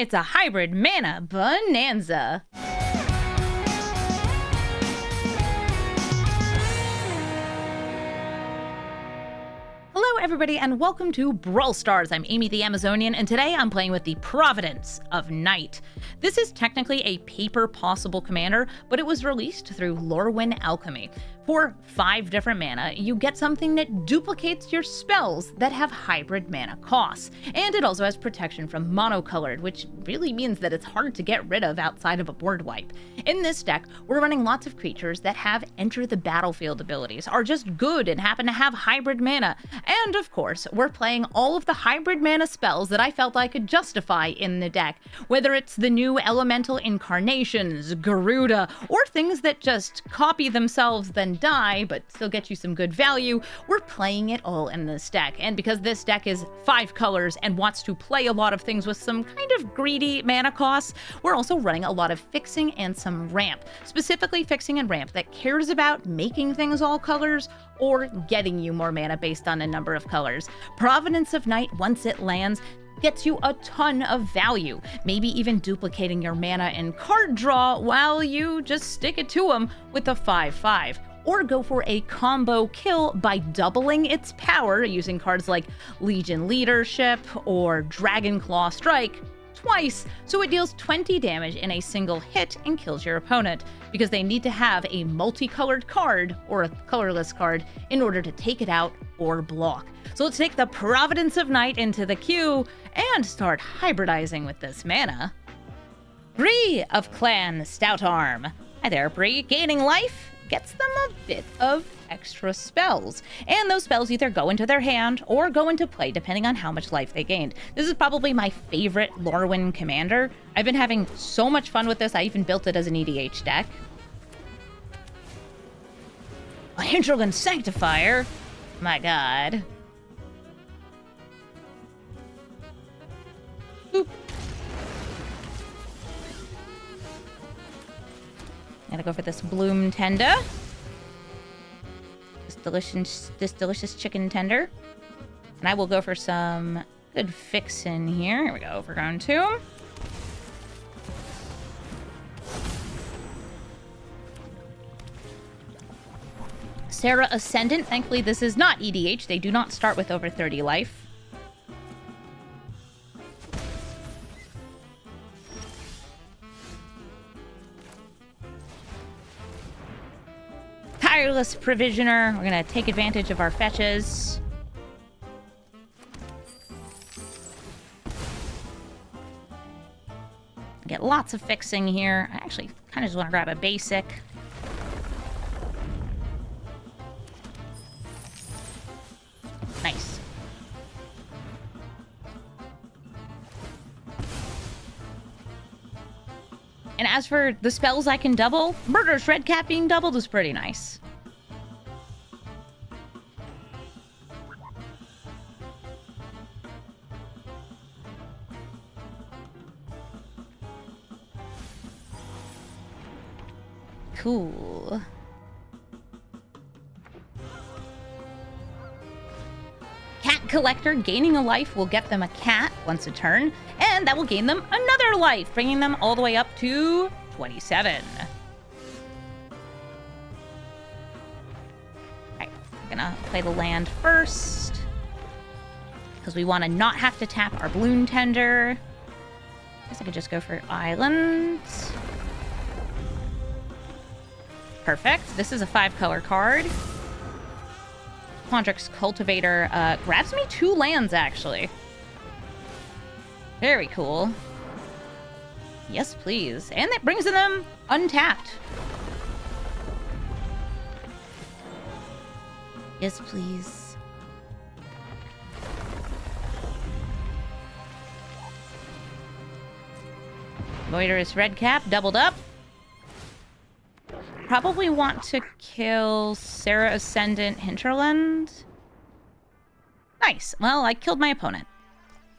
It's a hybrid mana bonanza. Hello everybody and welcome to Brawl Stars. I'm Amy the Amazonian and today I'm playing with the Providence of Night. This is technically a paper possible commander, but it was released through Lorwyn Alchemy. For 5 different mana, you get something that duplicates your spells that have hybrid mana costs. And it also has protection from monocolored, which really means that it's hard to get rid of outside of a board wipe. In this deck, we're running lots of creatures that have enter the battlefield abilities, are just good and happen to have hybrid mana. And of course, we're playing all of the hybrid mana spells that I felt I could justify in the deck, whether it's the new elemental incarnations, Garuda, or things that just copy themselves then die, but still get you some good value. We're playing it all in this deck. And because this deck is 5 colors and wants to play a lot of things with some kind of greedy mana costs, we're also running a lot of fixing and some ramp. Specifically fixing and ramp that cares about making things all colors or getting you more mana based on a number of colors. Providence of Night, once it lands, gets you a ton of value, maybe even duplicating your mana and card draw while you just stick it to them with a 5/5. Or go for a combo kill by doubling its power using cards like Legion Leadership or Dragonclaw Strike twice, so it deals 20 damage in a single hit and kills your opponent, because they need to have a multicolored card or a colorless card in order to take it out or block. So let's take the Providence of Night into the queue and start hybridizing with this mana. Bree of Clan Stout Arm. Hi there, Bree. Gaining life gets them a bit of extra spells, and those spells either go into their hand or go into play depending on how much life they gained. This is probably my favorite Lorwyn commander. I've been having so much fun with this. I even built it as an EDH deck. A Hinterland Sanctifier? My god. Boop. Gotta go for this Bloom Tenda. This delicious chicken tender. And I will go for some good fixin' here. Here we go, for round 2. Sarah Ascendant. Thankfully, this is not EDH. They do not start with over 30 life. Tireless Provisioner. We're gonna take advantage of our fetches. Get lots of fixing here. I actually kind of just want to grab a basic. Nice. And as for the spells I can double, Murderous Redcap being doubled is pretty nice. Cool. Cat Collector. Gaining a life will get them a cat once a turn, and that will gain them another life, bringing them all the way up to 27. Alright, we're gonna play the land first, because we want to not have to tap our Bloom Tender. I guess I could just go for Island. Perfect. This is a 5-color card. Quandrix Cultivator grabs me 2 lands, actually. Very cool. Yes, please. And that brings them untapped. Yes, please. Murderous Redcap doubled up. Probably want to kill Sarah Ascendant Hinterland. Nice. Well, I killed my opponent.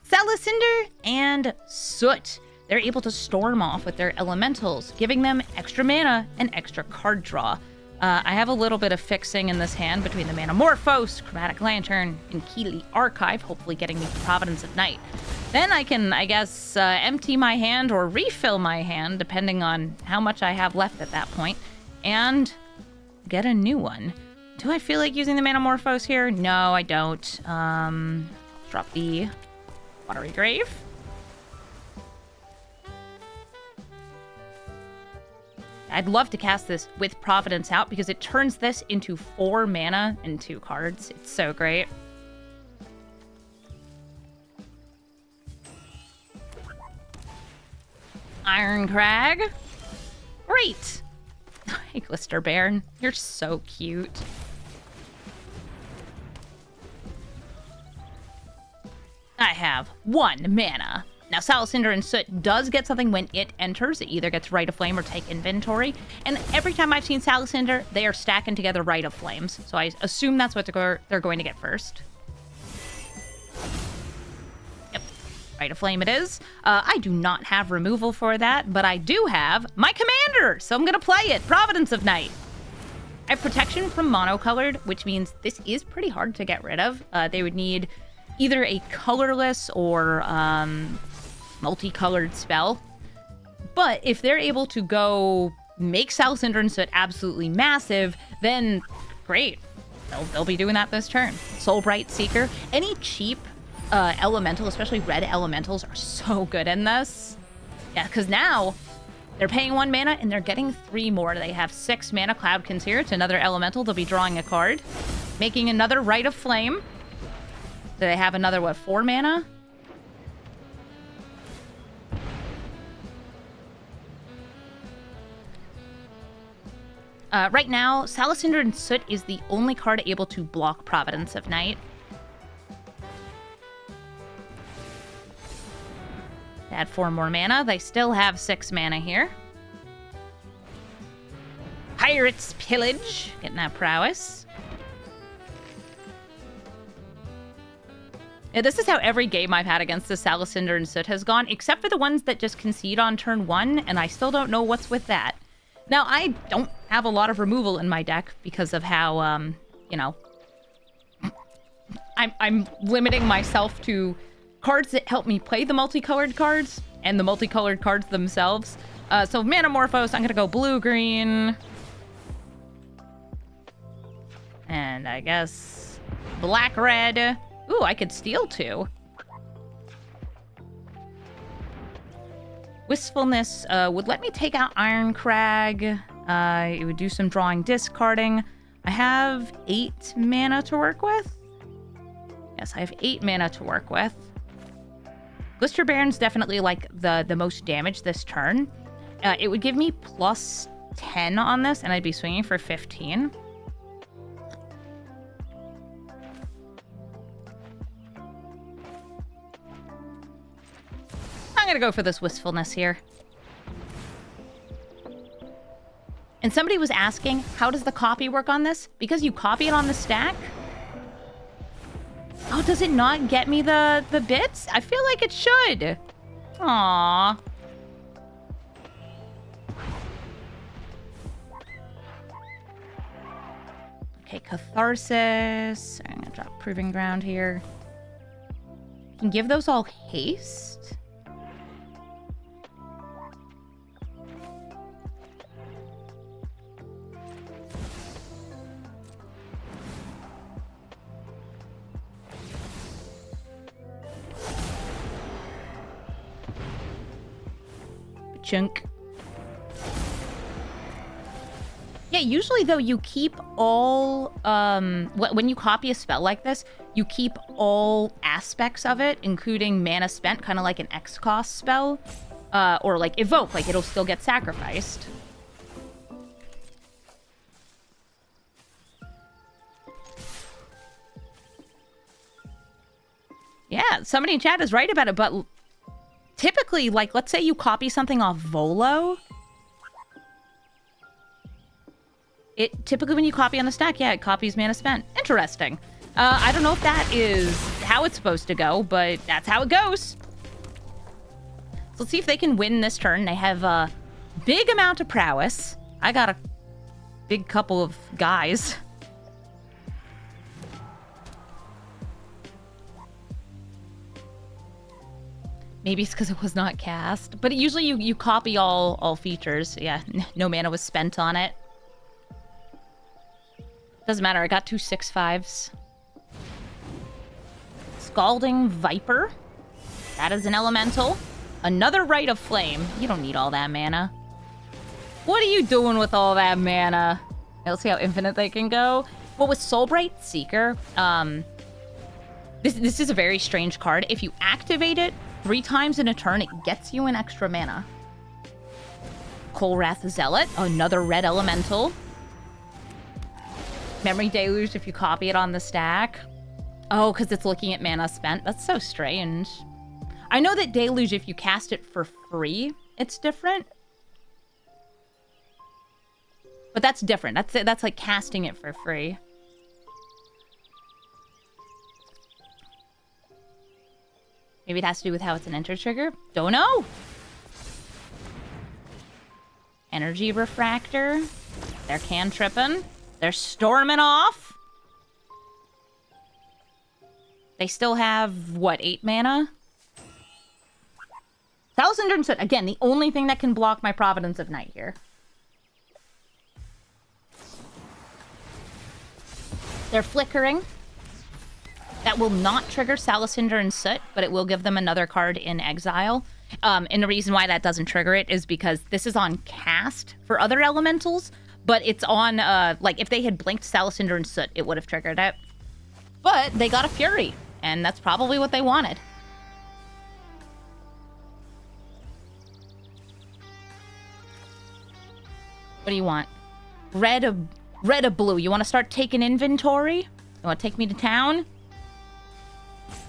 Salicinder and Soot. They're able to storm off with their elementals, giving them extra mana and extra card draw. I have a little bit of fixing in this hand between the Manamorphose, Chromatic Lantern, and Keeley Archive, hopefully getting me to Providence of Night. Then I can, I guess, empty my hand or refill my hand, depending on how much I have left at that point, and get a new one. Do I feel like using the Manamorphose here? No, I don't. Drop the Watery Grave. I'd love to cast this with Providence out because it turns this into 4 mana and 2 cards. It's so great. Iron Crag. Great. Hey, Glister Baron. You're so cute. I have 1 mana. Now, Salicinder and Soot does get something when it enters. It either gets Rite of Flame or take inventory. And every time I've seen Salicinder, they are stacking together Rite of Flames. So I assume that's what they're going to get first. Yep, Rite of Flame it is. I do not have removal for that, but I do have my commander. So I'm going to play it. Providence of Night. I have protection from monocolored, which means this is pretty hard to get rid of. They would need either a colorless or multicolored spell. But if they're able to go make Salicinder and Soot absolutely massive, then great. They'll be doing that this turn. Soulbright Seeker. Any cheap elemental, especially red elementals, are so good in this. Yeah, because now they're paying 1 mana and they're getting 3 more. They have 6 mana. Cloud Concealer. It's another elemental. They'll be drawing a card. Making another Rite of Flame. So they have another, what, 4 mana? Right now, Salicinder and Soot is the only card able to block Providence of Night. They add 4 more mana. They still have 6 mana here. Pirate's Pillage. Getting that prowess. Yeah, this is how every game I've had against the Salicinder and Soot has gone, except for the ones that just concede on turn 1, and I still don't know what's with that. Now, I don't have a lot of removal in my deck because of how, you know, I'm limiting myself to cards that help me play the multicolored cards and the multicolored cards themselves. So Manamorphose, I'm going to go blue-green. And I guess black-red. Ooh, I could steal 2. Wistfulness would let me take out Iron Crag. It would do some drawing, discarding. I have 8 mana to work with. Yes, I have 8 mana to work with. Glister Baron's definitely like the most damage this turn. It would give me plus 10 on this, and I'd be swinging for 15. I'm gonna go for this Wistfulness here. And somebody was asking, how does the copy work on this? Because you copy it on the stack? Oh, does it not get me the bits? I feel like it should. Aww. Okay, Catharsis. I'm gonna drop Proving Ground here. I can give those all haste. Chunk. Yeah, usually though you keep all when you copy a spell like this, you keep all aspects of it, including mana spent, kind of like an X cost spell, or like evoke, like it'll still get sacrificed. Yeah, somebody in chat is right about it, but typically, like, let's say you copy something off Volo. It typically, when you copy on the stack, yeah, it copies mana spent. Interesting. I don't know if that is how it's supposed to go, but that's how it goes. So let's see if they can win this turn. They have a big amount of prowess. I got a big couple of guys. Maybe it's because it was not cast. But usually you copy all features. Yeah, no mana was spent on it. Doesn't matter, I got 2 6/5s. Scalding Viper. That is an elemental. Another Rite of Flame. You don't need all that mana. What are you doing with all that mana? Let's see how infinite they can go. Well, with Soulbright Seeker, this is a very strange card. If you activate it 3 times in a turn, it gets you an extra mana. Kolrath Zealot, another red elemental. Memory Deluge if you copy it on the stack. Oh, because it's looking at mana spent. That's so strange. I know that Deluge, if you cast it for free, it's different. But that's different. That's like casting it for free. Maybe it has to do with how it's an enter trigger. Don't know. Energy Refractor. They're cantripping. They're storming off. They still have, what, 8 mana? Salicinder and Soot. Again, the only thing that can block my Providence of Night here. They're flickering. That will not trigger Salicinder and Soot, but it will give them another card in exile. And the reason why that doesn't trigger it is because this is on cast for other elementals, but it's on, like, if they had blinked Salicinder and Soot, it would have triggered it. But they got a Fury, and that's probably what they wanted. What do you want? Red or blue? You want to start taking inventory? You want to take me to town?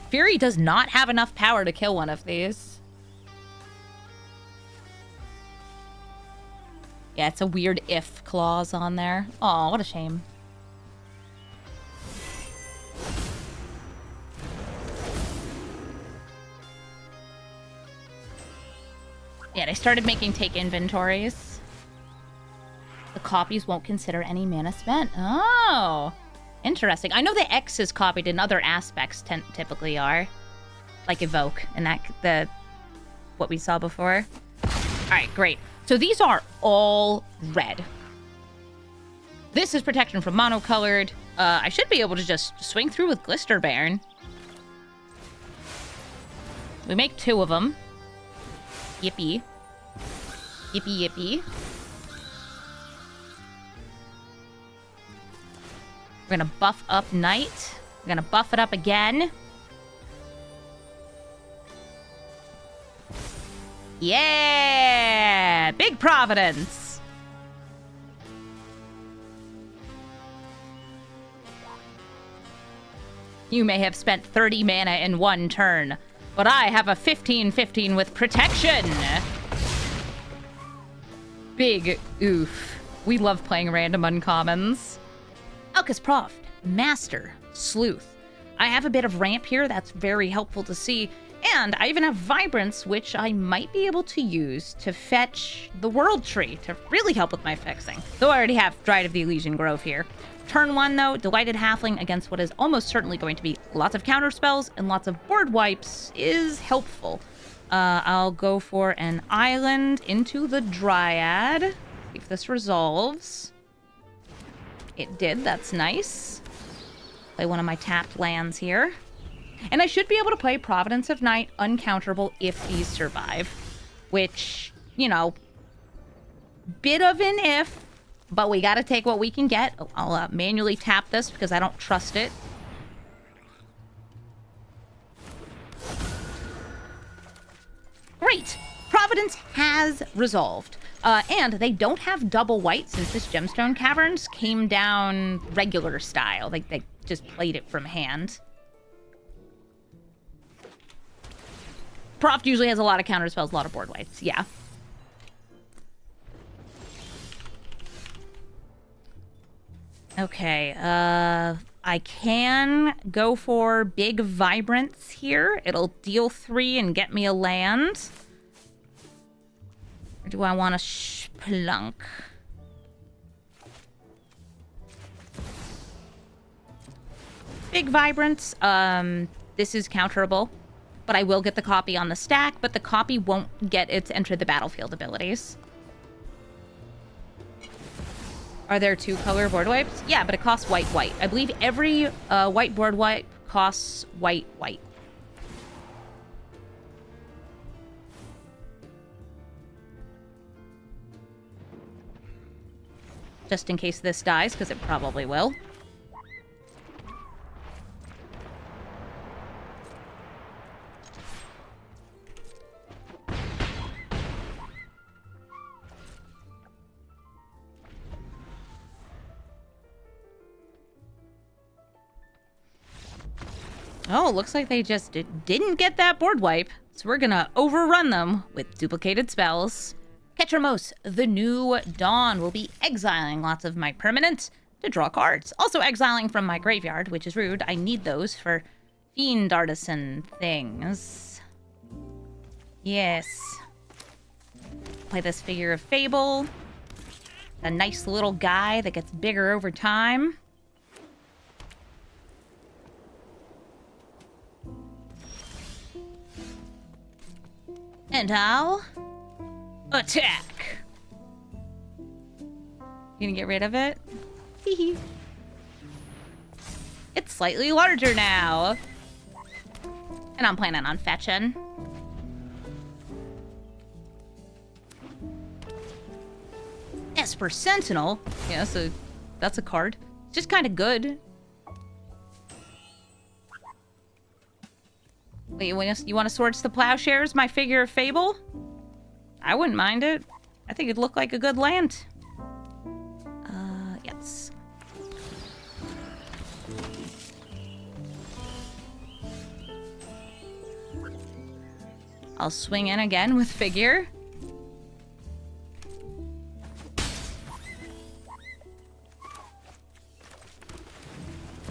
Fury does not have enough power to kill one of these. Yeah, it's a weird if clause on there. Oh, what a shame. Yeah, they started making take inventories. The copies won't consider any mana spent. Oh, interesting. I know the X is copied in other aspects typically are. Like Evoke and what we saw before. All right, great. So these are all red. This is protection from monocolored. I should be able to just swing through with Glister Baron. We make 2 of them. Yippee. Yippee, yippee. We're gonna buff up Knight. We're gonna buff it up again. Yeah! Big Providence! You may have spent 30 mana in 1 turn, but I have a 15/15 with protection! Big oof. We love playing random uncommons. Alcus Proft, Master, Sleuth. I have a bit of ramp here that's very helpful to see. And I even have Vibrance, which I might be able to use to fetch the World Tree to really help with my fixing. Though I already have Dryad of the Elysian Grove here. Turn 1, though, Delighted Halfling against what is almost certainly going to be lots of counter spells and lots of board wipes is helpful. I'll go for an island into the Dryad. See if this resolves. It did, that's nice. Play one of my tapped lands here. And I should be able to play Providence of Night uncounterable if these survive. Which, you know, bit of an if, but we gotta take what we can get. I'll manually tap this because I don't trust it. Great! Providence has resolved. And they don't have double white since this Gemstone Caverns came down regular style. Like, they just played it from hand. Proft usually has a lot of counter spells, a lot of board whites. Yeah. Okay. I can go for big Vibrance here. It'll deal 3 and get me a land. Or do I want to plunk? big Vibrance. This is counterable, but I will get the copy on the stack, but the copy won't get its Enter the Battlefield abilities. Are there 2-color board wipes? Yeah, but it costs white, white. I believe every white board wipe costs white, white. Just in case this dies, because it probably will. Oh, looks like they just didn't get that board wipe, so we're gonna overrun them with duplicated spells. Ketramos, the New Dawn, will be exiling lots of my permanents to draw cards. Also exiling from my graveyard, which is rude. I need those for Fiend Artisan things. Yes. Play this Figure of Fable. A nice little guy that gets bigger over time. And I'll attack. You gonna get rid of it? Hee. It's slightly larger now. And I'm planning on fetching. Esper Sentinel. Yeah, so that's a card. It's just kind of good. Wait, you want to Swords to Plowshares, my Figure of Fable? I wouldn't mind it. I think it'd look like a good land. Yes. I'll swing in again with Figure.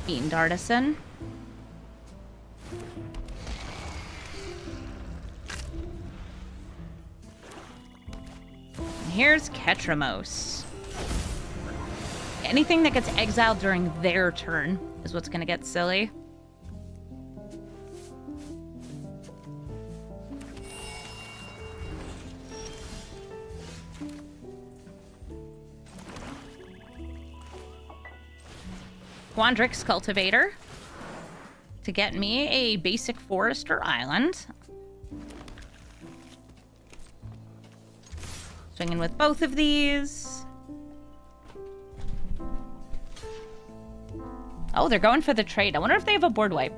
Fiend Artisan. Here's Ketramos. Anything that gets exiled during their turn is what's gonna get silly. Quandrix Cultivator to get me a basic forest or island. Swinging with both of these. Oh, they're going for the trade. I wonder if they have a board wipe.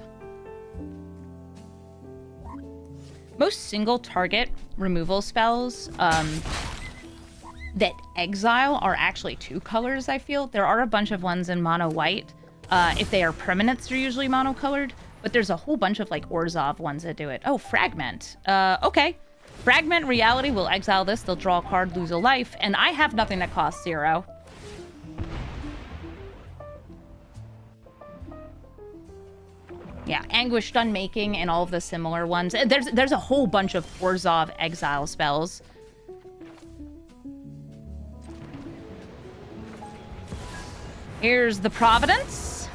Most single target removal spells that exile are actually 2 colors, I feel. There are a bunch of ones in mono white. If they are permanents, they're usually monocolored. But there's a whole bunch of like Orzhov ones that do it. Oh, Fragment. Okay. Fragment Reality will exile this. They'll draw a card, lose a life. And I have nothing that costs 0. Yeah, Anguished Unmaking and all of the similar ones. There's a whole bunch of Orzhov exile spells. Here's the Providence.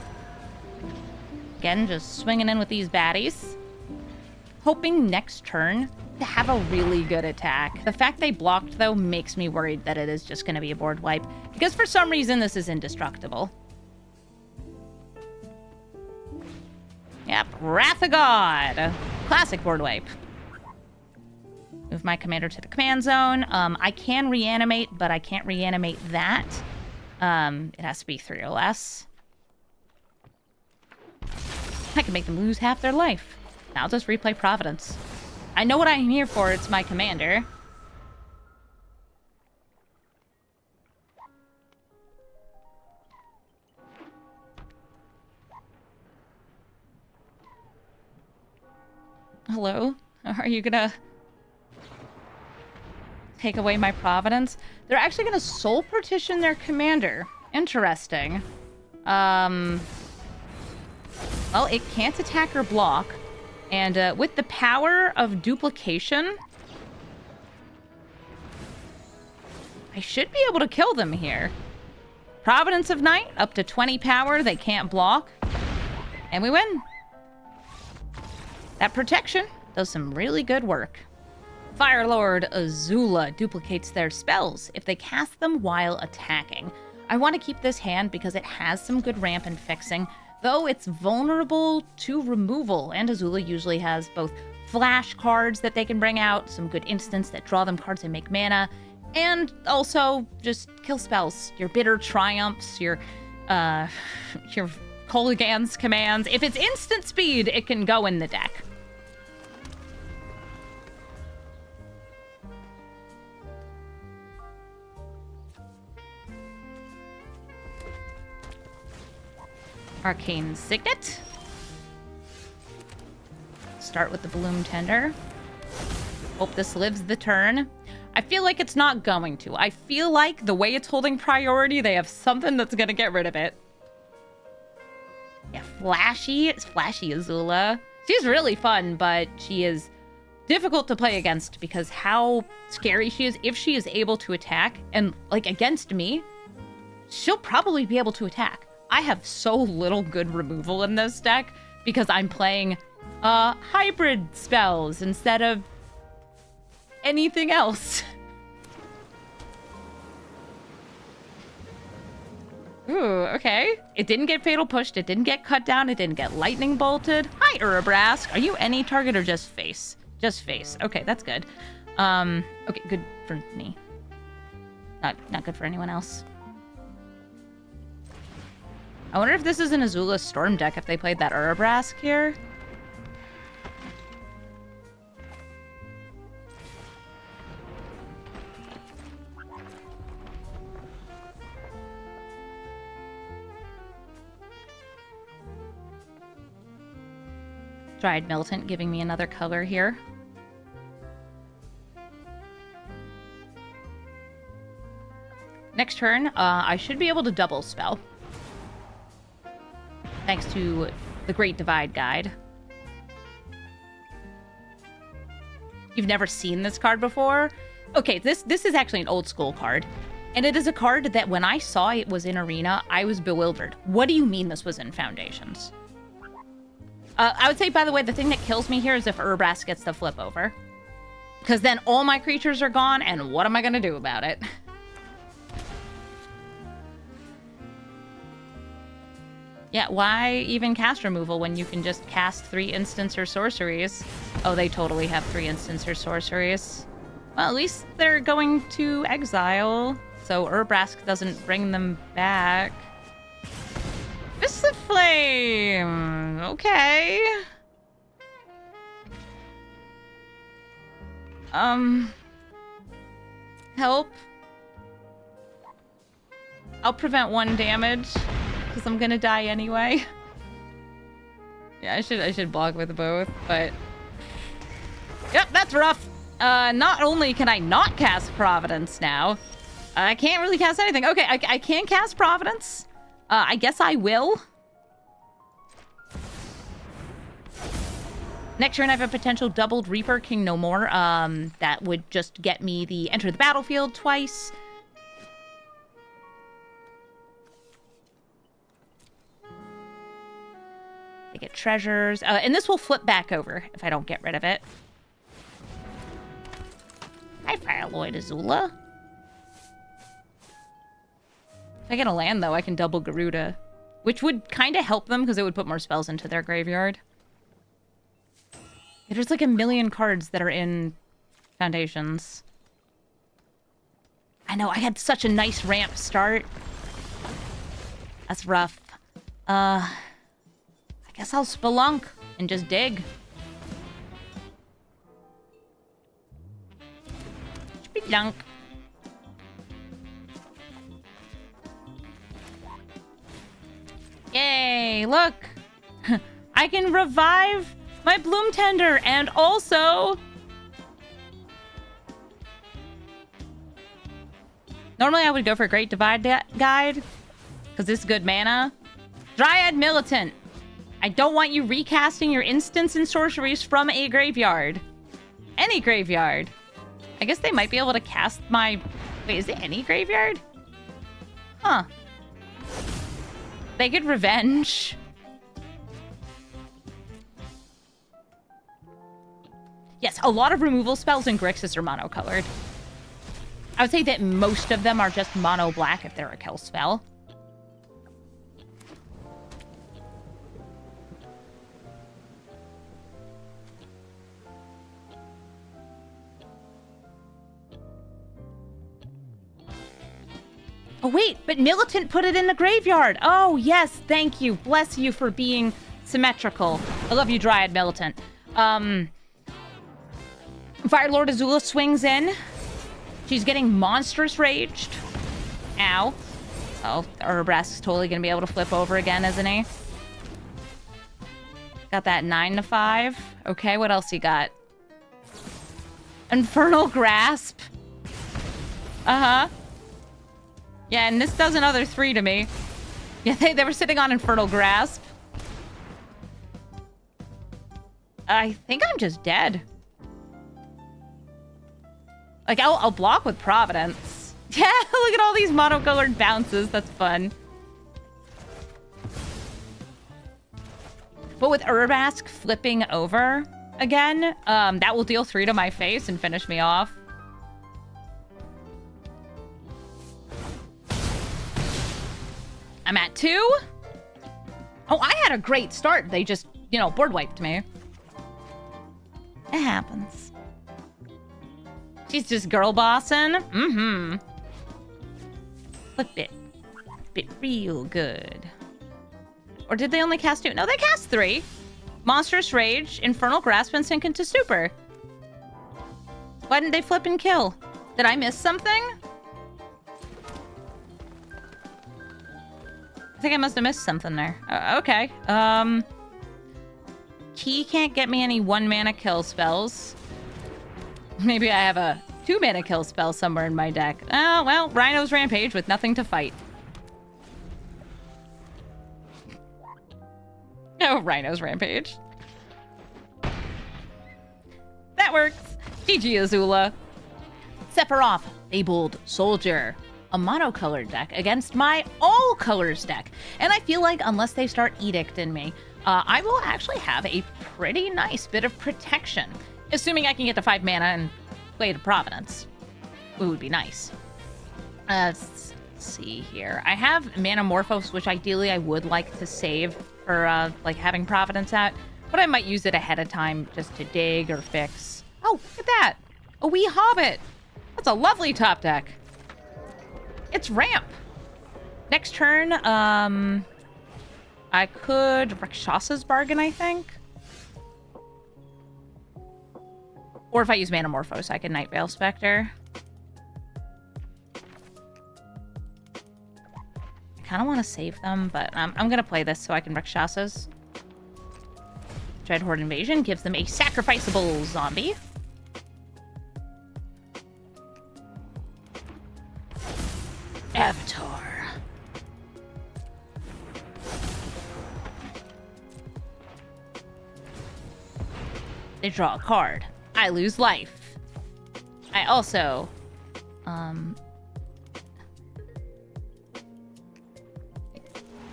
Again, just swinging in with these baddies. Hoping next turn to have a really good attack. The fact they blocked, though, makes me worried that it is just going to be a board wipe. Because for some reason, this is indestructible. Yep, Wrath of God. Classic board wipe. Move my commander to the command zone. I can reanimate, but I can't reanimate that. It has to be 3 or less. I can make them lose half their life. Now I'll just replay Providence. I know what I'm here for. It's my commander. Hello? Are you gonna take away my Providence? They're actually gonna soul partition their commander. Interesting. Well, it can't attack or block. And with the power of duplication, I should be able to kill them here. Providence of Night, up to 20 power. They can't block. And we win. That protection does some really good work. Fire Lord Azula duplicates their spells if they cast them while attacking. I want to keep this hand because it has some good ramp and fixing, though it's vulnerable to removal, and Azula usually has both flash cards that they can bring out, some good instants that draw them cards and make mana, and also just kill spells. Your Bitter Triumphs, your Kolaghan's commands. If it's instant speed, it can go in the deck. Arcane Signet. Start with the Bloom Tender. Hope this lives the turn. I feel like it's not going to. I feel like the way it's holding priority, they have something that's going to get rid of it. Yeah, flashy. It's flashy Azula. She's really fun, but she is difficult to play against because how scary she is. If she is able to attack, and like against me, she'll probably be able to attack. I have so little good removal in this deck because I'm playing hybrid spells instead of anything else. Ooh, okay. It didn't get Fatal Pushed, it didn't get cut down, it didn't get Lightning Bolted. Hi, Urabrask. Are you any target or just face? Just face. Okay, that's good. Okay, good for me. Not good for anyone else. I wonder if this is an Azula Storm deck if they played that Urabrask here. Dryad Militant giving me another color here. Next turn, I should be able to double spell. Thanks to the Great Divide Guide. You've never seen this card before? Okay, this is actually an old school card. And it is a card that when I saw it was in Arena, I was bewildered. What do you mean this was in Foundations? I would say, by the way, the thing that kills me here is if Urabrask gets the flip over. Because then all my creatures are gone, and what am I going to do about it? Yeah, why even cast removal when you can just cast 3 instants or sorceries? Oh, they totally have 3 instants or sorceries. Well, at least they're going to exile, so Urabrask doesn't bring them back. Fist of Flame! Okay. Help. I'll prevent 1 damage. Because I'm gonna die anyway. Yeah, I should block with both, but... Yep, that's rough. Not only can I not cast Providence now, I can't really cast anything. Okay, I can cast Providence. I guess I will. Next turn, I have a potential doubled Reaper King No More. That would just get me the enter the battlefield twice. I get treasures. And this will flip back over if I don't get rid of it. Hi, Fire Lord Azula. If I get a land, though, I can double Garuda. Which would kind of help them because it would put more spells into their graveyard. Yeah, there's like a million cards that are in Foundations. I know, I had such a nice ramp start. That's rough. I guess I'll spelunk and just dig. Spelunk. Yay, look! I can revive my Bloom Tender and also... Normally I would go for Great Divide Guide, because this is good mana. Dryad Militant. I don't want you recasting your instants and sorceries from a graveyard. Any graveyard. I guess they might be able to cast my... Wait, is it any graveyard? Huh. They could Revenge. a lot of removal spells in Grixis are monocolored. I would say that most of them are just mono black if they're a kill spell. Oh, wait, but Militant put it in the graveyard. Oh, yes, thank you. Bless you for being symmetrical. I love you, Dryad Militant. Firelord Azula swings in. She's getting monstrous raged. Ow. Oh, Urbrask's totally going to be able to flip over again, isn't he? Got that 9-5. Okay, what else he got? Infernal Grasp. Uh-huh. Yeah, and this does another 3 to me. Yeah, they were sitting on Infernal Grasp. I think I'm just dead. Like, I'll block with Providence. Yeah, look at all these monocolored bounces. That's fun. But with Urbask flipping over again, that will deal 3 to my face and finish me off. I'm at 2. Oh, I had a great start. They just, you know, board wiped me. It happens. She's just girl bossing. Mm-hmm. Flip it. Flip it real good. Or did they only cast 2? No, they cast 3. Monstrous Rage, Infernal Grasp, and Sink into Stupor. Why didn't they flip and kill? Did I miss something? I think I must have missed something there. Okay. Key can't get me any 1-mana kill spells. Maybe I have a 2-mana kill spell somewhere in my deck. Oh, well, Rhino's Rampage with nothing to fight. Oh, Rhino's Rampage. That works. GG, Azula. Sephiroth, Fabled Soldier. A monocolored deck against my all colors deck. And I feel like unless they start edicting me, I will actually have a pretty nice bit of protection. Assuming I can get to 5 mana and play the Providence. It would be nice. Let's see here. I have Manamorphose, which ideally I would like to save for like having Providence out. But I might use it ahead of time just to dig or fix. Oh, look at that. A wee Hobbit. That's a lovely top deck. It's ramp. Next turn, I could Rakshas's Bargain, I think. Or if I use Manamorphose, I can Night Veil Spectre. I kind of want to save them, but I'm going to play this so I can Rakshas's. Dreadhorde Invasion gives them a sacrificable zombie. Avatar. They draw a card. I lose life. I also,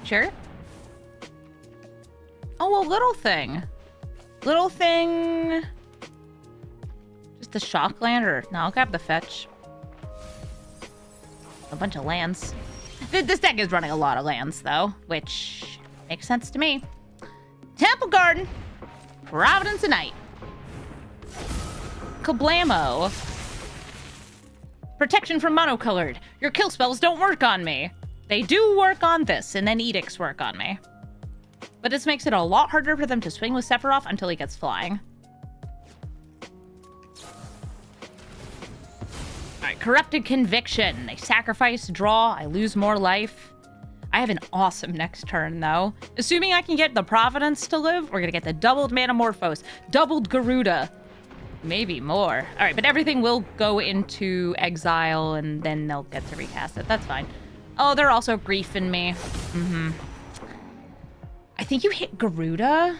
sure. Oh, a little thing. Little thing. Just the Shockland, or no, I'll grab the fetch. A bunch of lands. This deck is running a lot of lands, though, which makes sense to me. Temple Garden. Providence and Night. Kablamo. Protection from monocolored. Your kill spells don't work on me. They do work on this, and then edicts work on me. But this makes it a lot harder for them to swing with Sephiroth until he gets flying. Alright, Corrupted Conviction. They sacrifice, draw, I lose more life. I have an awesome next turn, though. Assuming I can get the Providence to live, we're gonna get the doubled Manamorphose, doubled Garuda, maybe more. Alright, but everything will go into exile, and then they'll get to recast it. That's fine. Oh, they're also griefing me. Mm-hmm. I think you hit Garuda.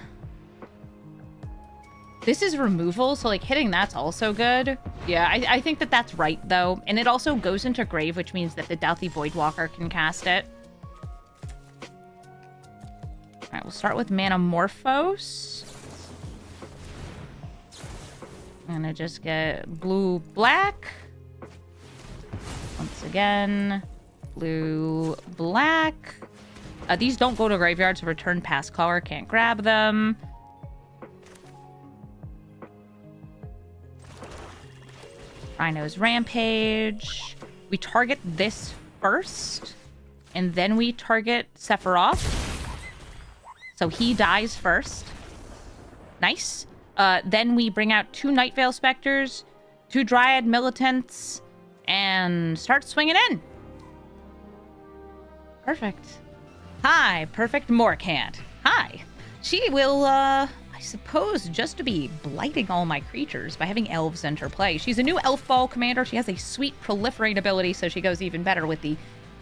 This is removal, so like hitting that's also good. Yeah, I think that that's right, though. And it also goes into grave, which means that the Douthie Voidwalker can cast it. Alright, we'll start with Manamorphose. I'm gonna just get blue, black. Once again, blue, black. These don't go to graveyard, so return past color. Can't grab them. Rhino's Rampage. We target this first, and then we target Sephiroth. So he dies first. Nice. Then we bring out 2 Night Veil Specters, 2 Dryad Militants, and start swinging in. Perfect. Hi, Perfect Morcant. Hi. She will, I suppose, just to be blighting all my creatures by having elves enter play. She's a new elf ball commander. She has a sweet proliferate ability, so she goes even better with the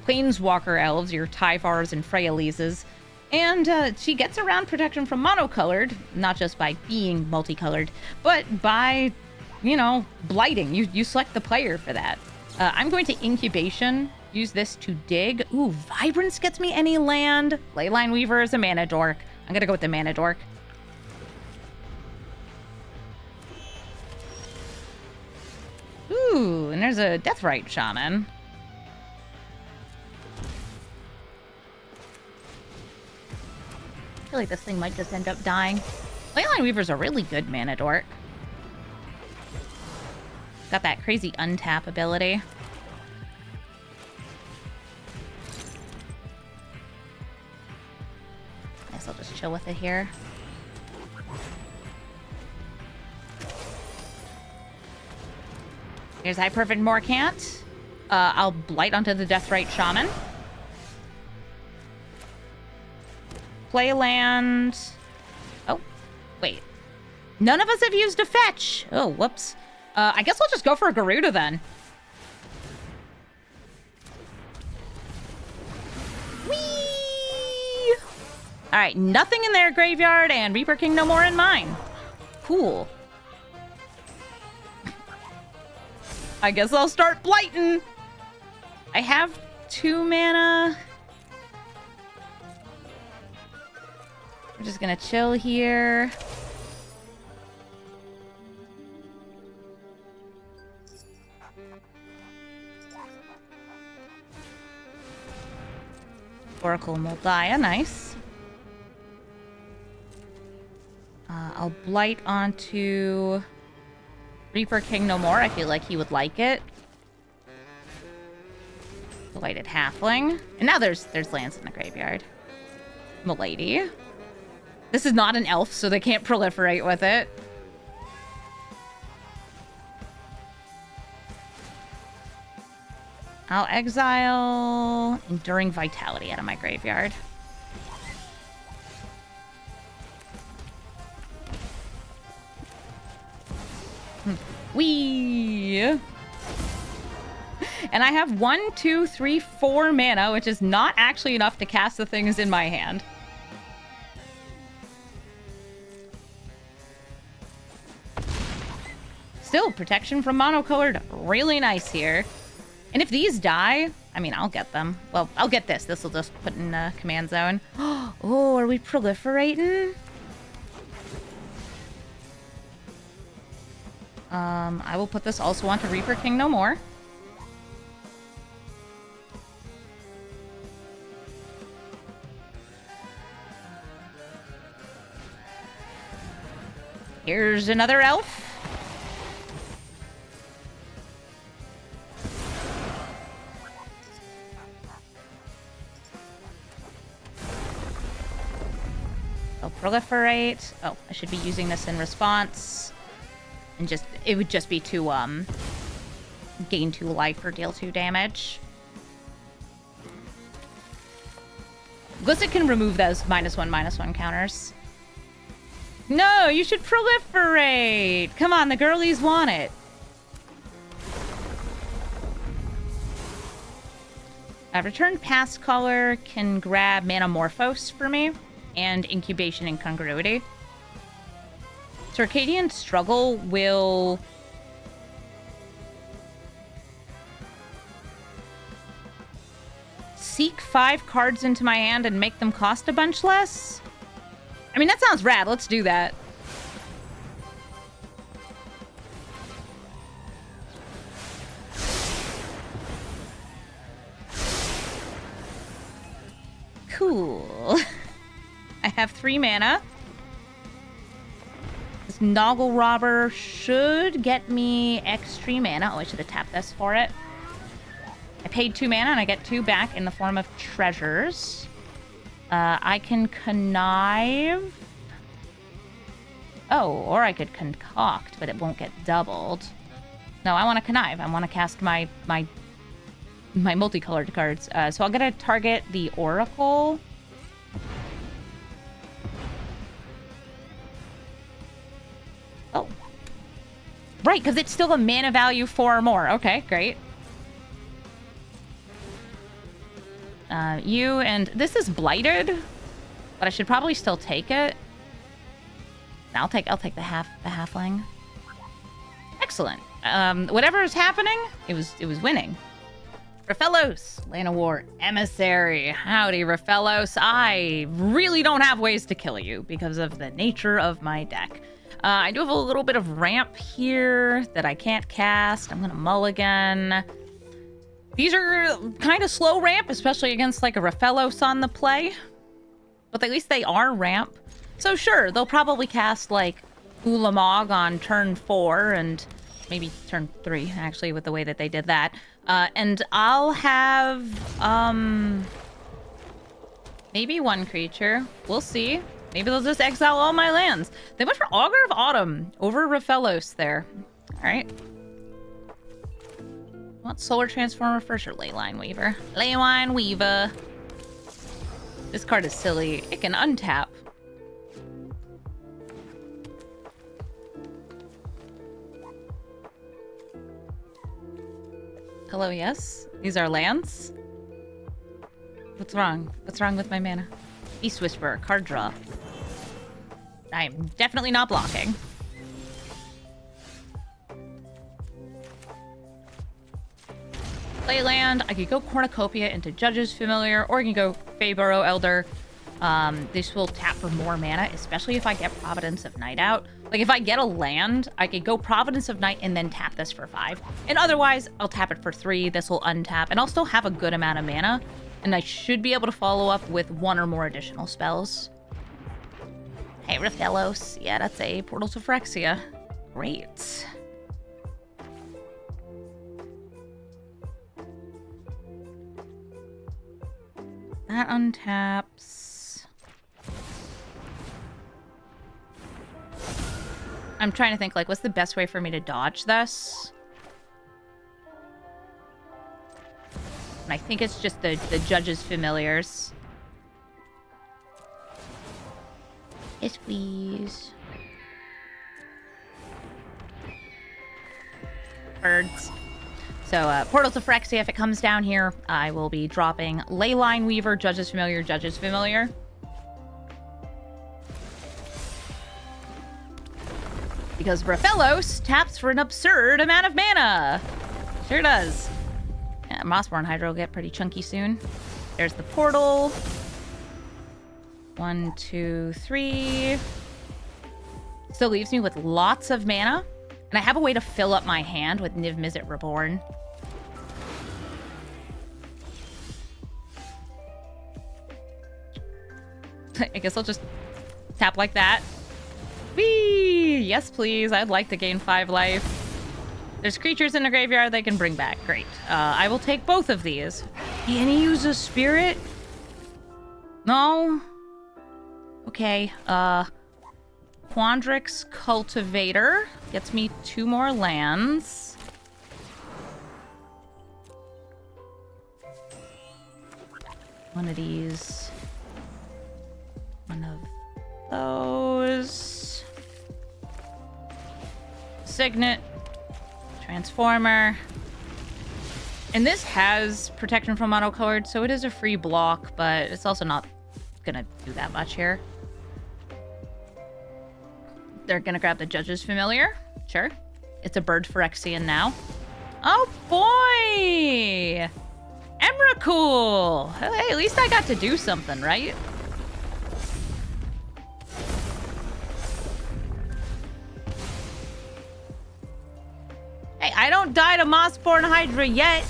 Planeswalker elves, your Typhars and Freyalises. And she gets around protection from monocolored, not just by being multicolored, but by, you know, blighting. You select the player for that. I'm going to Incubation, use this to dig. Ooh, Vibrance gets me any land. Leyline Weaver is a mana dork. I'm going to go with the mana dork. Ooh, and there's a Deathrite Shaman. I feel like this thing might just end up dying. Leyline Weaver's a really good mana dork. Got that crazy untap ability. Guess I'll just chill with it here. Here's High Perfect Morcant. I'll blight onto the Deathrite Shaman. Play land. Oh, wait. None of us have used a fetch. Oh, whoops. I guess I'll just go for a Garuda then. Whee! All right, nothing in their graveyard and Reaper King no more in mine. Cool. I guess I'll start blighting. I have 2 mana. We're just gonna chill here. Oracle Moldiah, nice. I'll blight onto Reaper King no more. I feel like he would like it. Blighted Halfling. And now there's lands in the graveyard. Milady. This is not an elf, so they can't proliferate with it. I'll exile Enduring Vitality out of my graveyard. Whee! And I have 1, 2, 3, 4 mana, which is not actually enough to cast the things in my hand. Still, protection from monocolored, really nice here. And if these die, I mean, I'll get them. Well, I'll get this. This will just put in a command zone. Oh, are we proliferating? I will put this also onto Reaper King no more. Here's another elf. I'll proliferate. Oh, I should be using this in response. And just, it would just be to, gain 2 life or deal 2 damage. Glisset can remove those -1/-1 counters. No, you should proliferate! Come on, the girlies want it. Return past color can grab Manamorphose for me, and Incubation Incongruity. Circadian Struggle will... seek 5 cards into my hand and make them cost a bunch less? I mean, that sounds rad. Let's do that. Cool. I have 3 mana. This Noggle Robber should get me extra mana. Oh, I should have tapped this for it. I paid 2 mana and I get 2 back in the form of treasures. I can connive. Oh, or I could concoct, but it won't get doubled. No, I want to connive. I want to cast my multicolored cards. So I'm going to target the Oracle. Oh. Right, because it's still a mana value 4 or more. Okay, great. You and this is blighted, but I should probably still take it. I'll take the halfling. Excellent. Whatever is happening, it was winning. Rafellos, Land of War, Emissary. Howdy, Rafellos. I really don't have ways to kill you because of the nature of my deck. I do have a little bit of ramp here that I can't cast. I'm gonna mulligan. These are kind of slow ramp, especially against like a Rafellos on the play. But at least they are ramp. So sure, they'll probably cast like Ulamog on turn 4 and maybe turn 3, actually, with the way that they did that. And I'll have maybe 1 creature. We'll see. Maybe they'll just exile all my lands. They went for Augur of Autumn over Rafellos there. All right. Want Solar Transformer first or Leyline Weaver? Leyline Weaver. This card is silly. It can untap. Hello, yes? These are lands? What's wrong? What's wrong with my mana? Beast Whisperer, card draw. I am definitely not blocking. Play land. I could go Cornucopia into Judge's Familiar, or I can go Feyburrow Elder. This will tap for more mana, especially if I get Providence of Night out. Like, if I get a land, I could go Providence of Night and then tap this for 5. And otherwise, I'll tap it for 3. This will untap, and I'll still have a good amount of mana. And I should be able to follow up with 1 or more additional spells. Hey, Rafellos. Yeah, that's a Portal to Phyrexia. Great. That untaps. I'm trying to think, like, what's the best way for me to dodge this? And I think it's just the Judge's Familiars. Yes, please. Birds. So, Portal to Phyrexia, if it comes down here, I will be dropping Leyline Weaver, Judge's Familiar, Judge's Familiar. Because Rafellos taps for an absurd amount of mana. Sure does. Yeah, Mossborn Hydra will get pretty chunky soon. There's the portal. 1, 2, 3. Still leaves me with lots of mana. And I have a way to fill up my hand with Niv Mizzet Reborn. I guess I'll just tap like that. Whee! Yes, please. I'd like to gain 5 life. There's creatures in the graveyard they can bring back. Great. I will take both of these. Can he use a spirit? No? Okay. Quandrix Cultivator gets me 2 more lands. One of these. One of those. Signet. Transformer. And this has protection from monocolored, so it is a free block, but it's also not gonna do that much here. They're gonna grab the Judge's Familiar. Sure. It's a bird Phyrexian now. Oh boy! Emrakul! Hey, at least I got to do something, right? Hey, I don't die to Mossborn Hydra yet.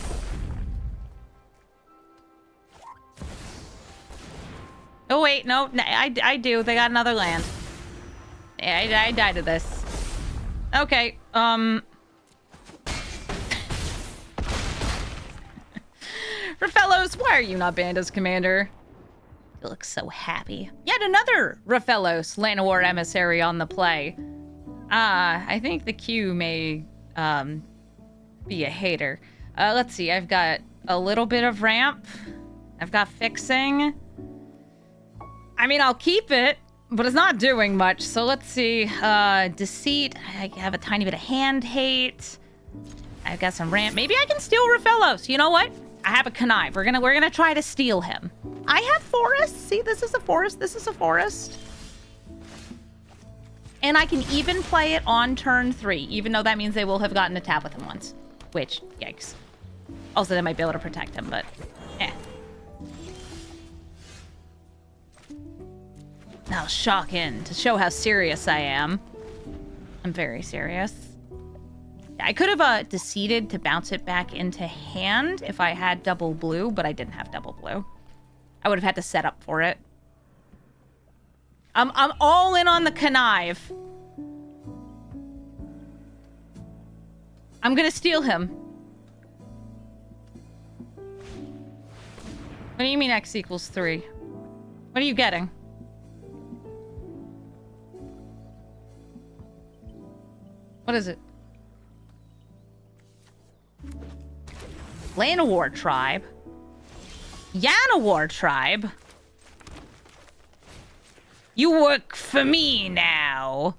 Oh, wait, no, I do. They got another land. I died to this. Okay, Rafellos, why are you not banned as commander? You look so happy. Yet another Rafellos, Llanowar emissary on the play. I think the queue may, be a hater. Let's see, I've got a little bit of ramp. I've got fixing. I mean, I'll keep it, but it's not doing much. So let's see. Deceit. I have a tiny bit of hand hate. I've got some ramp. Maybe I can steal Rafellos. You know what? I have a connive. We're gonna try to steal him. I have forest. See, this is a forest. This is a forest. And I can even play it on turn 3, even though that means they will have gotten a tap with him once. Which, yikes. Also, they might be able to protect him, but eh. Now, shock in to show how serious I am. I'm very serious. I could have Deceated to bounce it back into hand if I had double blue, but I didn't have double blue. I would have had to set up for it. I'm all in on the connive. I'm gonna steal him. What do you mean x equals 3? What are you getting? What is it? Llanowar tribe? Llanowar tribe? You work for me now.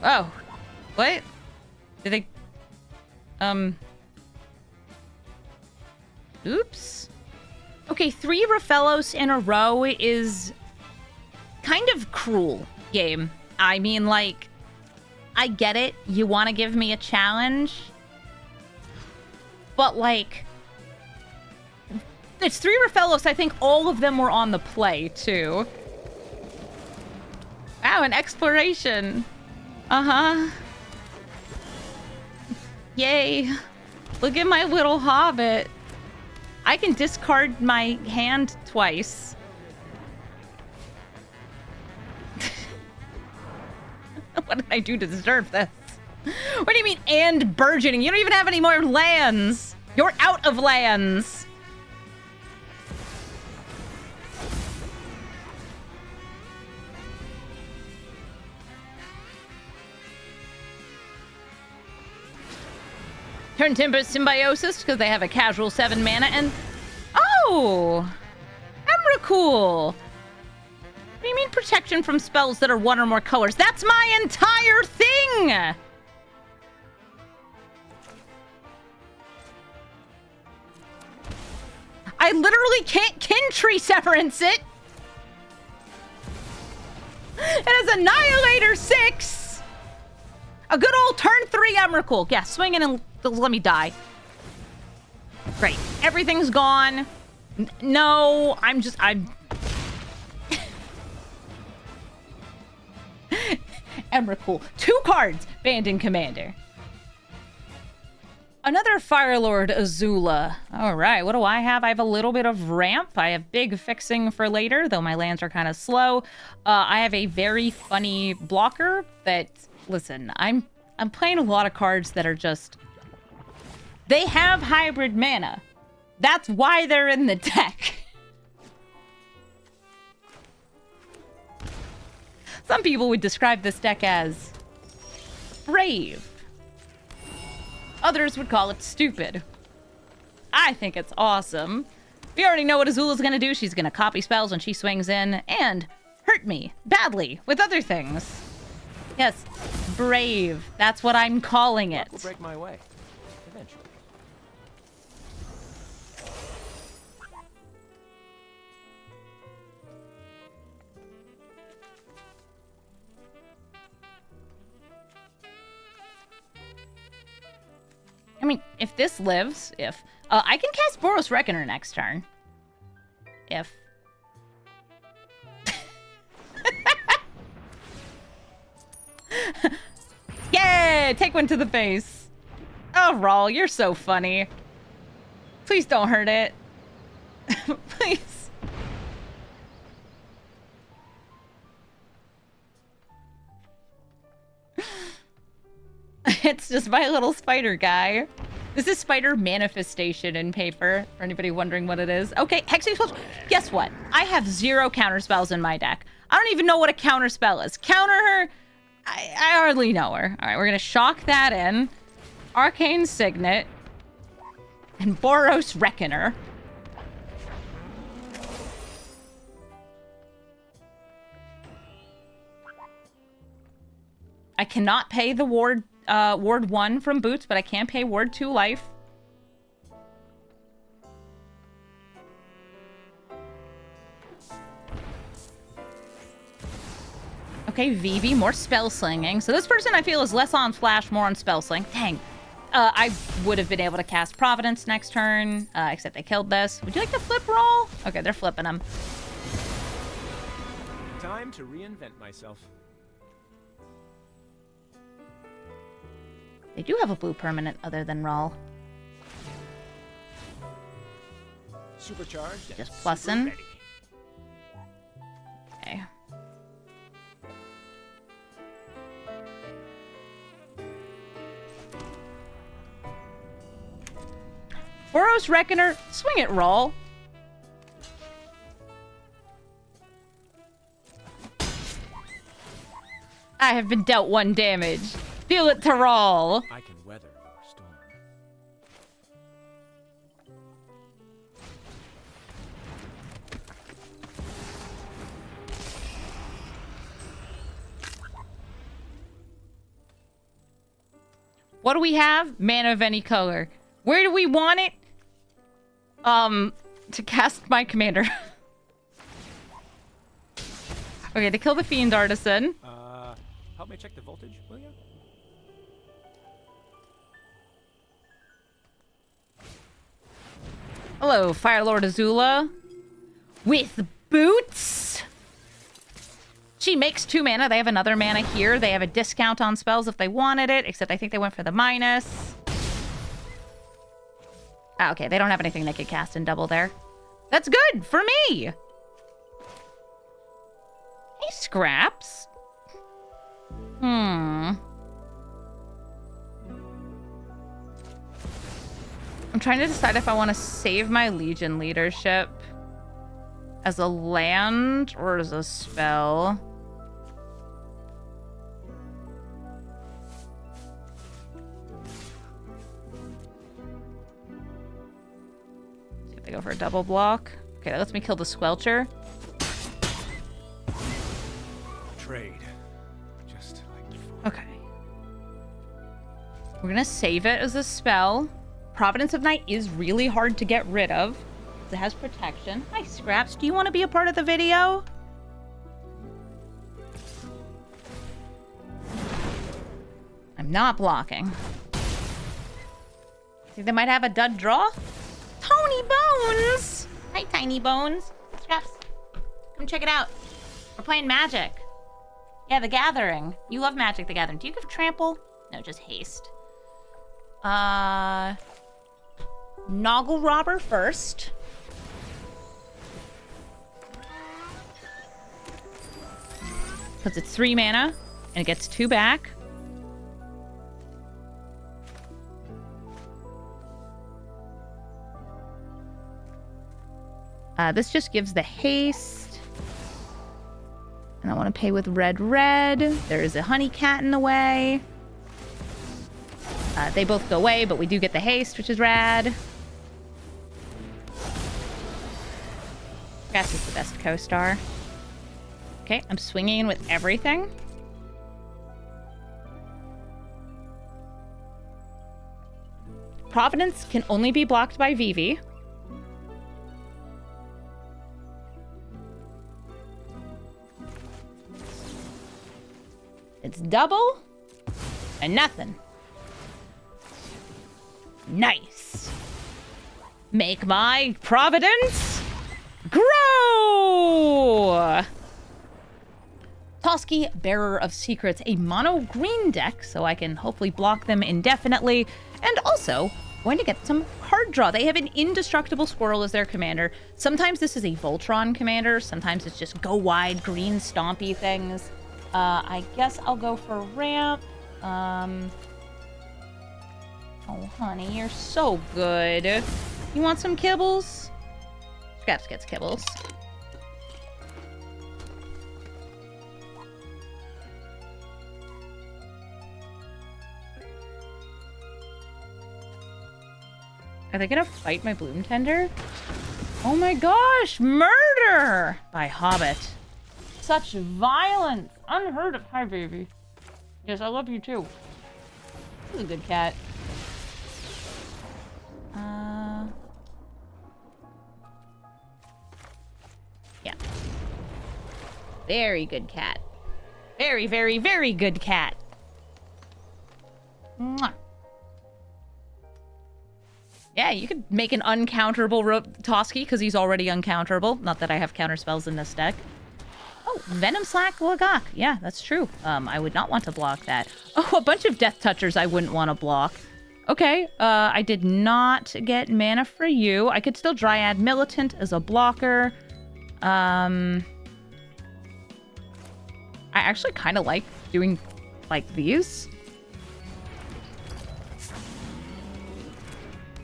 Oh. What? Did they... Oops. Okay, 3 Rafellos in a row is kind of cruel, game. I mean, like, I get it. You want to give me a challenge. But, like, it's 3 Rafellos. I think all of them were on the play, too. Wow, an exploration. Uh-huh. Yay. Look at my little hobbit. I can discard my hand twice. What did I do to deserve this? What do you mean, and burgeoning? You don't even have any more lands. You're out of lands. Turn Timber Symbiosis because they have a casual 7 mana and... Oh! Emrakul! What do you mean protection from spells that are 1 or more colors? That's my entire thing! I literally can't Kintree Severance it! It has Annihilator 6! A good old turn 3 Emrakul. Yeah, swing in and let me die. Great. Everything's gone. No, I'm... Emrakul. 2 cards banned in Commander. Another Firelord Azula. All right, what do I have? I have a little bit of ramp. I have big fixing for later, though my lands are kind of slow. I have a very funny blocker that... Listen, I'm playing a lot of cards that are just... They have hybrid mana. That's why they're in the deck. Some people would describe this deck as brave. Others would call it stupid. I think it's awesome. We already know what Azula's gonna do. She's gonna copy spells when she swings in and hurt me badly with other things. Yes, brave. That's what I'm calling it. Will break my way eventually. I mean, if this lives, I can cast Boros Reckoner next turn. If. Yay! Take one to the face. Oh, Brawl, you're so funny. Please don't hurt it. Please. It's just my little spider guy. This is spider manifestation in paper, for anybody wondering what it is. Okay, Hexing Spells. Guess what? I have 0 counter spells in my deck. I don't even know what a counter spell is. Counter her? I hardly know her. All right, we're going to shock that in. Arcane Signet. And Boros Reckoner. I cannot pay the Ward 1 from Boots, but I can pay Ward 2 life. Okay, Vivi, more spell slinging. So this person I feel is less on flash, more on spell sling. Dang. I would have been able to cast Providence next turn, except they killed this. Would you like to flip Brawl? Okay, they're flipping them. Time to reinvent myself. They do have a blue permanent other than Rawl. Supercharged. Just plussing. Okay. Boros Reckoner, swing it, Rawl. I have been dealt 1 damage. Deal it to Rawl. I can weather your storm. What do we have? Mana of any color. Where do we want it? To cast my commander. Okay, to kill the Fiend Artisan. Help me check the voltage, will you? Hello, Fire Lord Azula. With boots. She makes 2 mana. They have another mana here. They have a discount on spells if they wanted it, except I think they went for the minus. Ah, okay, they don't have anything they could cast in double there. That's good for me. Hey, Scraps. I'm trying to decide if I want to save my Legion leadership as a land or as a spell. See if they go for a double block. Okay, that lets me kill the Squelcher. Trade. Just like before. Okay. We're gonna save it as a spell. Providence of Night is really hard to get rid of. It has protection. Hi, Scraps. Do you want to be a part of the video? I'm not blocking. Think they might have a dud draw? Tony Bones! Hi, Tiny Bones. Scraps, come check it out. We're playing Magic. Yeah, The Gathering. You love Magic the Gathering. Do you give Trample? No, just Haste. Noggle Robber first. Because it's 3 mana, and it gets 2 back. This just gives the haste. And I want to pay with red. There is a honey cat in the way. They both go away, but we do get the haste, which is rad. Grass is the best co-star. Okay, I'm swinging in with everything. Providence can only be blocked by Vivi. It's double and nothing. Nice. Make my Providence grow! Toski, Bearer of Secrets, a mono green deck, so I can hopefully block them indefinitely. And also, going to get some card draw. They have an indestructible squirrel as their commander. Sometimes this is a Voltron commander. Sometimes it's just go wide, green, stompy things. I guess I'll go for ramp. Oh, honey, you're so good. You want some kibbles? Scraps gets kibbles. Are they gonna fight my Bloom Tender? Oh my gosh! Murder by Hobbit. Such violence. Unheard of. Hi, baby. Yes, I love you too. This is a good cat. Yeah. Very good cat. Very, very, very good cat. Mwah. Yeah, you could make an uncounterable Toski because he's already uncounterable. Not that I have counter spells in this deck. Oh, Venom Slack Lagak. Yeah, that's true. I would not want to block that. Oh, a bunch of Death Touchers I wouldn't want to block. Okay, I did not get mana for you. I could still Dryad Militant as a blocker. I actually kind of like doing, like, these.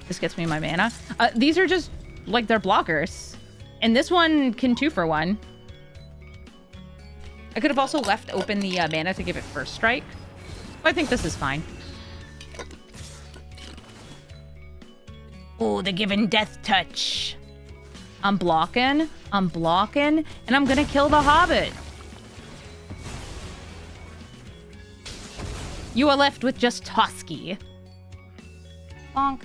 This gets me my mana. These are just, like, they're blockers. And this one can 2-for-1. I could have also left open the mana to give it first strike. But I think this is fine. Oh, they're giving Death Touch. I'm blocking, and I'm gonna kill the Hobbit. You are left with just Toski. Bonk.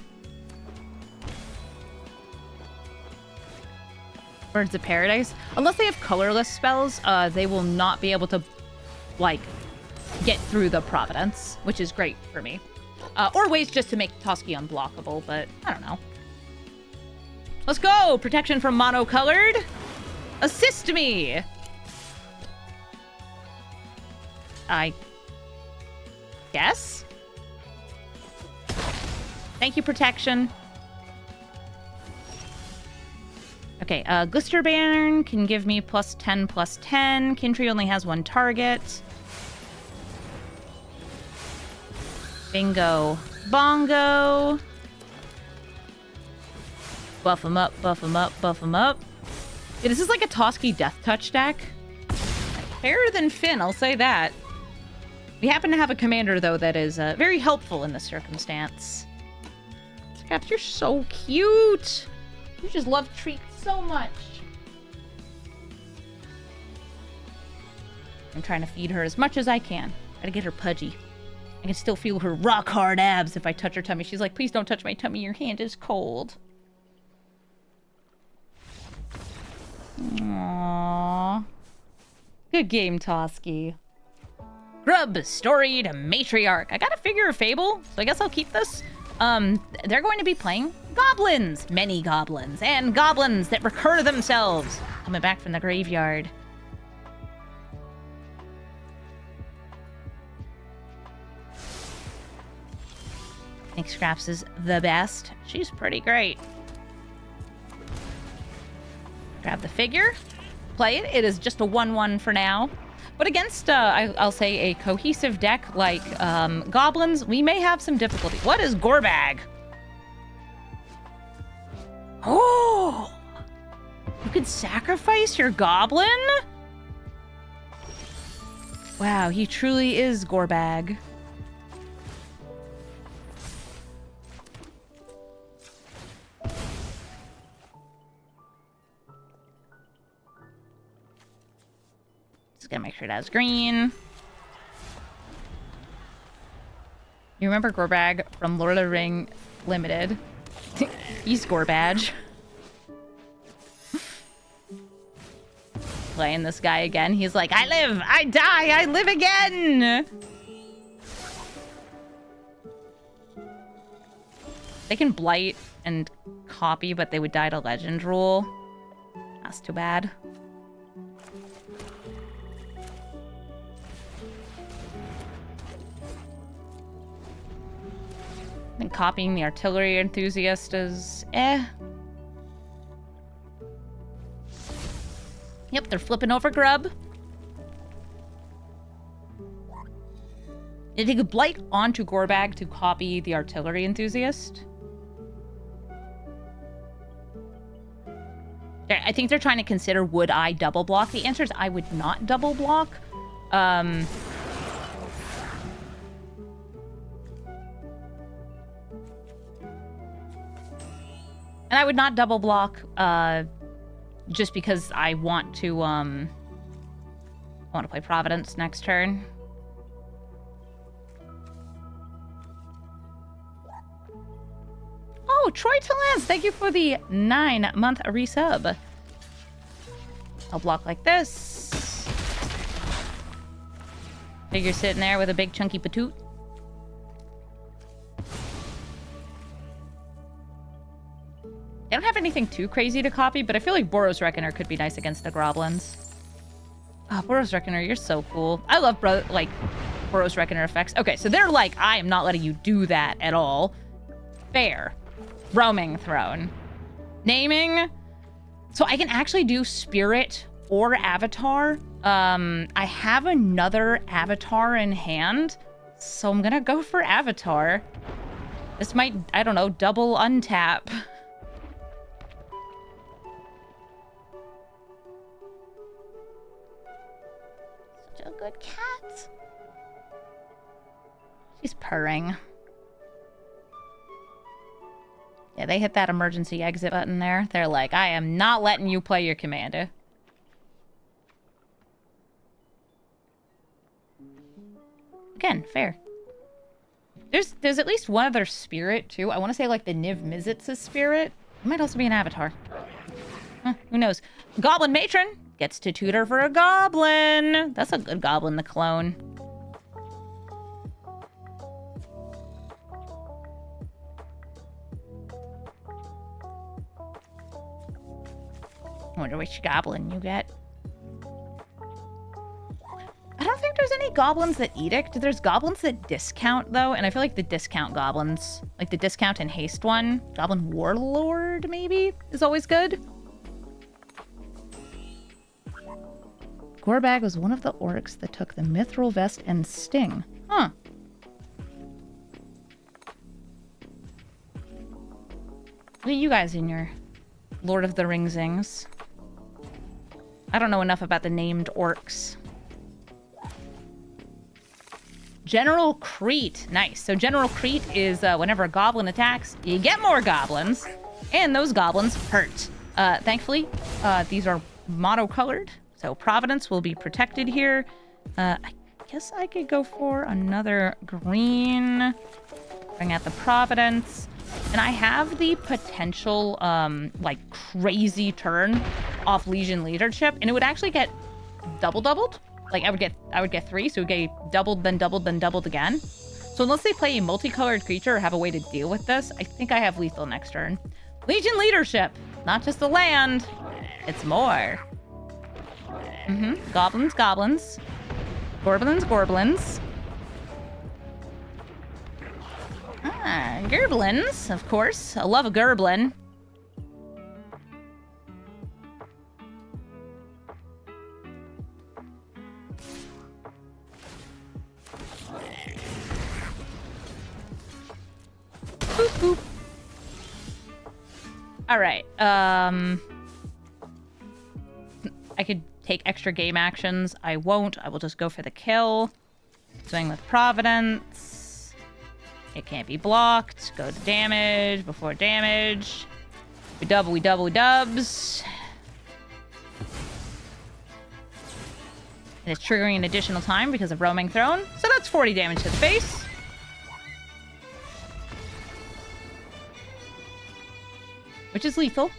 Birds of Paradise. Unless they have colorless spells, they will not be able to, like, get through the Providence, which is great for me. Or ways just to make Toski unblockable, but I don't know. Let's go! Protection from monocolored. Assist me! I guess? Thank you, protection. Okay, Glisterbairn can give me +10/+10. Kintry only has one target. Bingo. Bongo. Buff him up, buff him up, buff him up. Yeah, this is like a Toski Death Touch deck. Fairer than Finn, I'll say that. We happen to have a commander, though, that is very helpful in this circumstance. Scraps, you're so cute. You just love treats so much. I'm trying to feed her as much as I can. Gotta get her pudgy. I can still feel her rock hard abs if I touch her tummy. She's like, please don't touch my tummy. Your hand is cold. Aww. Good game, Toski. Grub, storied matriarch. I got a figure of Fable, so I guess I'll keep this. They're going to be playing goblins. Many goblins. And goblins that recur themselves. Coming back from the graveyard. I think Scraps is the best. She's pretty great. Grab the figure. Play it. It is just a 1/1 for now. But against, I'll say, a cohesive deck like goblins, we may have some difficulty. What is Gorbag? Oh! You could sacrifice your goblin? Wow, he truly is Gorbag. Just gotta make sure it has green. You remember Gorbag from Lord of the Ring Limited? He's Gorbadge. Playing this guy again. He's like, I live, I die, I live again! They can blight and copy, but they would die to legend rule. That's too bad. And copying the artillery enthusiast is eh. Yep, they're flipping over Grub. They take a blight onto Gorbag to copy the artillery enthusiast. I think they're trying to consider, would I double block? The answer is I would not double block. And I would not double block just because I want to play Providence next turn. Oh, Troy Talans, thank you for the 9-month resub. I'll block like this. Figure sitting there with a big chunky patoot. I don't have anything too crazy to copy, but I feel like Boros Reckoner could be nice against the Groblins. Oh, Boros Reckoner, you're so cool. I love, Boros Reckoner effects. Okay, so they're like, I am not letting you do that at all. Fair. Roaming Throne. Naming. So I can actually do Spirit or Avatar. I have another Avatar in hand, so I'm gonna go for Avatar. This might, I don't know, double untap. Such a good cat. She's purring. Yeah, they hit that emergency exit button there. They're like, I am not letting you play your commander. Again, fair. There's at least one other spirit, too. I want to say, like, the Niv Mizzet's spirit. It might also be an avatar. Who knows? Goblin Matron gets to tutor for a goblin. That's a good goblin to clone. I wonder which goblin you get. I don't think there's any goblins that edict. There's goblins that discount, though, and I feel like the discount goblins, like the discount and haste one, Goblin Warlord, maybe, is always good. Gorbag was one of the orcs that took the Mithril Vest and Sting. Huh. Look at you guys in your Lord of the Ringsings. I don't know enough about the named orcs. General Crete. Nice. So General Crete is whenever a goblin attacks, you get more goblins, and those goblins hurt. Thankfully, these are mono-colored, so Providence will be protected here. I guess I could go for another green. Bring out the Providence. And I have the potential, like, crazy turn off Legion Leadership, and it would actually get doubled. Like, I would get 3, so it would get doubled, then doubled, then doubled again. So unless they play a multicolored creature or have a way to deal with this, I think I have lethal next turn. Legion Leadership! Not just the land, it's more. Goblins. Gorblins. Ah, Gerblins, of course. I love a Gerblin. Boop, boop. All right. I could take extra game actions. I won't. I will just go for the kill. Swing with Providence. It can't be blocked. Go to damage before damage. We dubs. And it's triggering an additional time because of Roaming Throne. So that's 40 damage to the face. Which is lethal.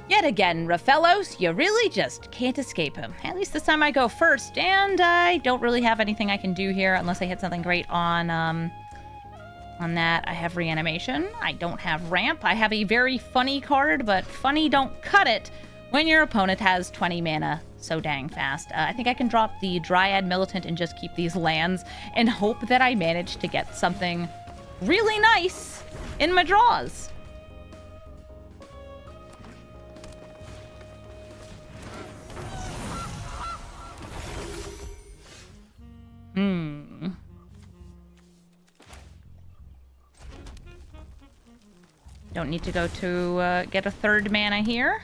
Yet again, Rafellos, you really just can't escape him. At least this time I go first, and I don't really have anything I can do here unless I hit something great on that. I have Reanimation. I don't have Ramp. I have a very funny card, but funny don't cut it when your opponent has 20 mana so dang fast. I think I can drop the Dryad Militant and just keep these lands and hope that I manage to get something really nice in my draws. Don't need to go to get a third mana here.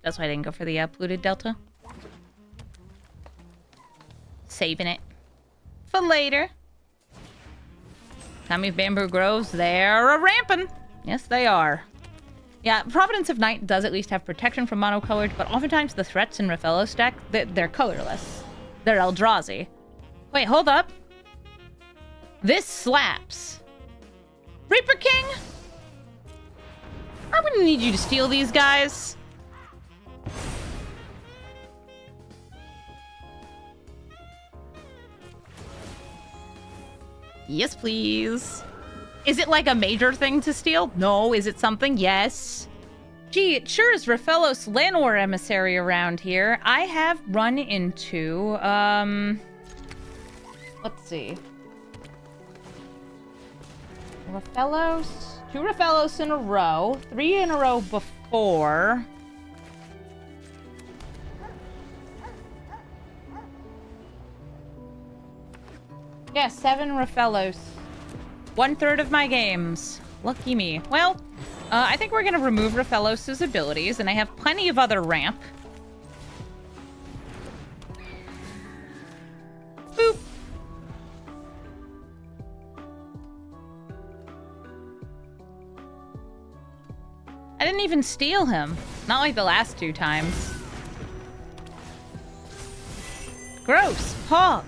That's why I didn't go for the polluted delta. Saving it for later. Time of Bamboo Groves, they're a-ramping. Yes, they are. Yeah, Providence of Night does at least have protection from monocolored, but oftentimes the threats in Raphello's deck, they're colorless. They're Eldrazi. Wait, hold up. This slaps. Reaper King? I'm gonna need you to steal these guys. Yes, please. Is it like a major thing to steal? No. Is it something? Yes. Gee, it sure is Raphellos Llanowar Emissary around here. I have run into, let's see. Raphellos. 2 Raphellos in a row. 3 in a row before. Yeah, 7 Raphellos. 1/3 of my games. Lucky me. Well, I think we're gonna remove Raphellos' abilities, and I have plenty of other ramp. Boop. I didn't even steal him. Not like the last 2 times. Gross. Hawk.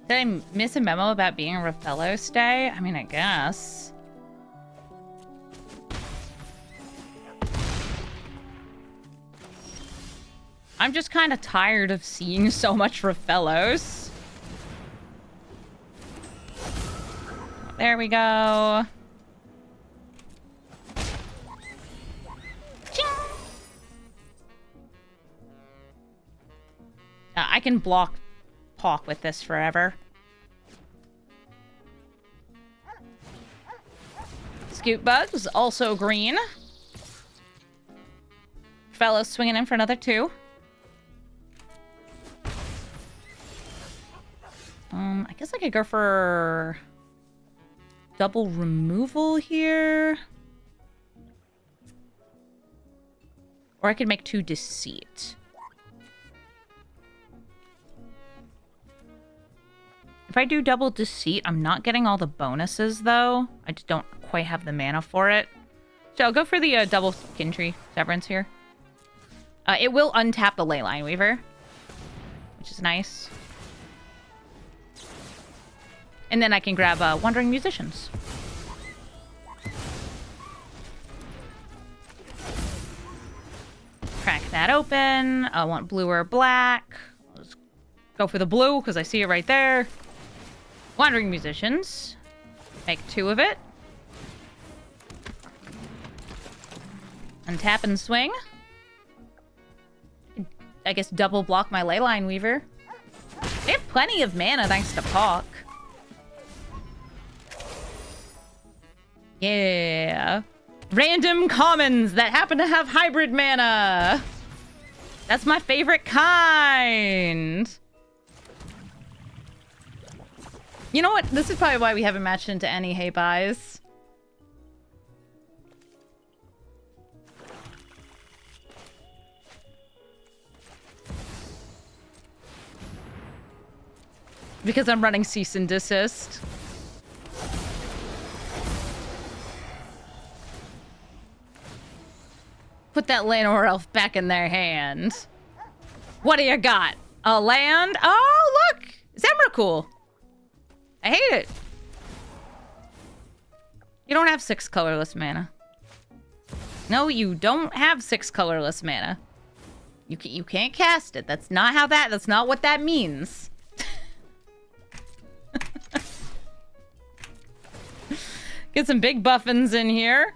Did I miss a memo about being a Raphellos Day? I mean, I guess. I'm just kind of tired of seeing so much Raphellos. There we go. Ching! I can block Hawk with this forever. Scoot Bugs, also green. Fellow swinging in for another 2. I guess I could go for double removal here. Or I could make 2 deceit. If I do double deceit, I'm not getting all the bonuses, though. I just don't quite have the mana for it. So I'll go for the double Skin Tree Severance here. It will untap the Leyline Weaver, which is nice. And then I can grab Wandering Musicians. Crack that open. I want blue or black. Let's go for the blue, because I see it right there. Wandering Musicians. Make 2 of it. Untap and swing. I guess double block my Leyline Weaver. They have plenty of mana thanks to Hawk. Yeah. Random commons that happen to have hybrid mana. That's my favorite kind. You know what? This is probably why we haven't matched into any Hey Buys. Because I'm running Cease and Desist. Put that Llanowar Elf back in their hand. What do you got? A land? Oh, look! It's Emrakul. I hate it. You don't have 6 colorless mana. No, you don't have 6 colorless mana. You can't cast it. That's not what that means. Get some big buffins in here.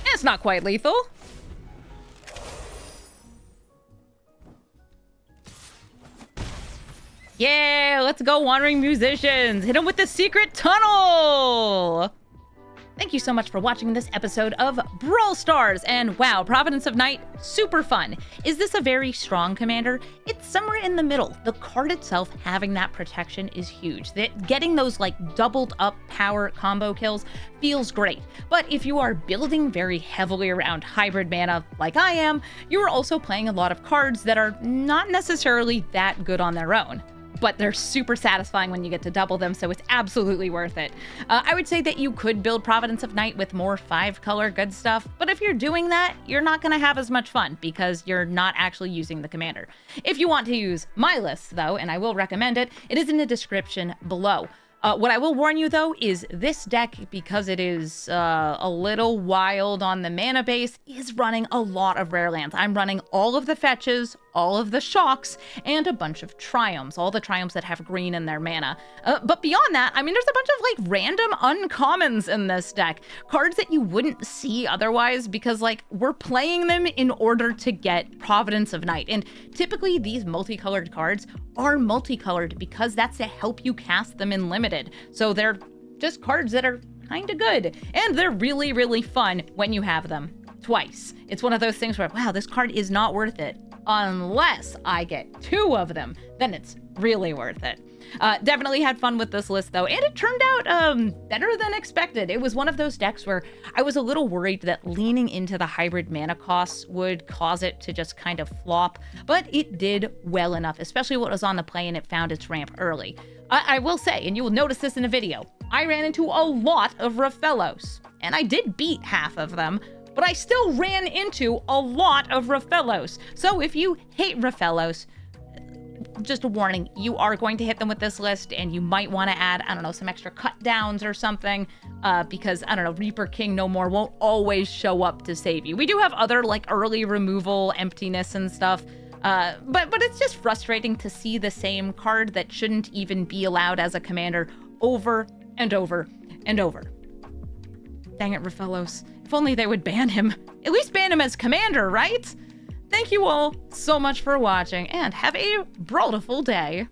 It's not quite lethal. Yeah, let's go, Wandering Musicians. Hit them with the secret tunnel. Thank you so much for watching this episode of Brawl Stars. And wow, Providence of Night, super fun. Is this a very strong commander? It's somewhere in the middle. The card itself having that protection is huge. Getting those like doubled up power combo kills feels great. But if you are building very heavily around hybrid mana like I am, you are also playing a lot of cards that are not necessarily that good on their own. But they're super satisfying when you get to double them, so it's absolutely worth it. I would say that you could build Providence of Night with more 5-color good stuff, but if you're doing that, you're not going to have as much fun because you're not actually using the commander. If you want to use my list, though, and I will recommend it, it is in the description below. What I will warn you, though, is this deck, because it is a little wild on the mana base, is running a lot of rare lands. I'm running all of the fetches, all of the shocks, and a bunch of triumphs, all the triumphs that have green in their mana. But beyond that, I mean, there's a bunch of, like, random uncommons in this deck. Cards that you wouldn't see otherwise because, like, we're playing them in order to get Providence of Night. And typically, these multicolored cards are multicolored because that's to help you cast them in limited. So they're just cards that are kind of good. And they're really, really fun when you have them twice. It's one of those things where, wow, this card is not worth it. Unless I get 2 of them, then it's really worth it. Definitely had fun with this list, though, and it turned out better than expected. It was one of those decks where I was a little worried that leaning into the hybrid mana costs would cause it to just kind of flop, but it did well enough, especially when it was on the play and it found its ramp early. I will say, and you will notice this in the video, I ran into a lot of Rafellos, and I did beat half of them, but I still ran into a lot of Rafellos. So if you hate Rafellos, just a warning, you are going to hit them with this list, and you might want to add, I don't know, some extra cut downs or something, because, I don't know, Reaper King No More won't always show up to save you. We do have other, like, early removal, emptiness and stuff, but it's just frustrating to see the same card that shouldn't even be allowed as a commander over and over and over. Dang it, Rafellos. If only they would ban him. At least ban him as commander, right? Thank you all so much for watching, and have a brawlful day.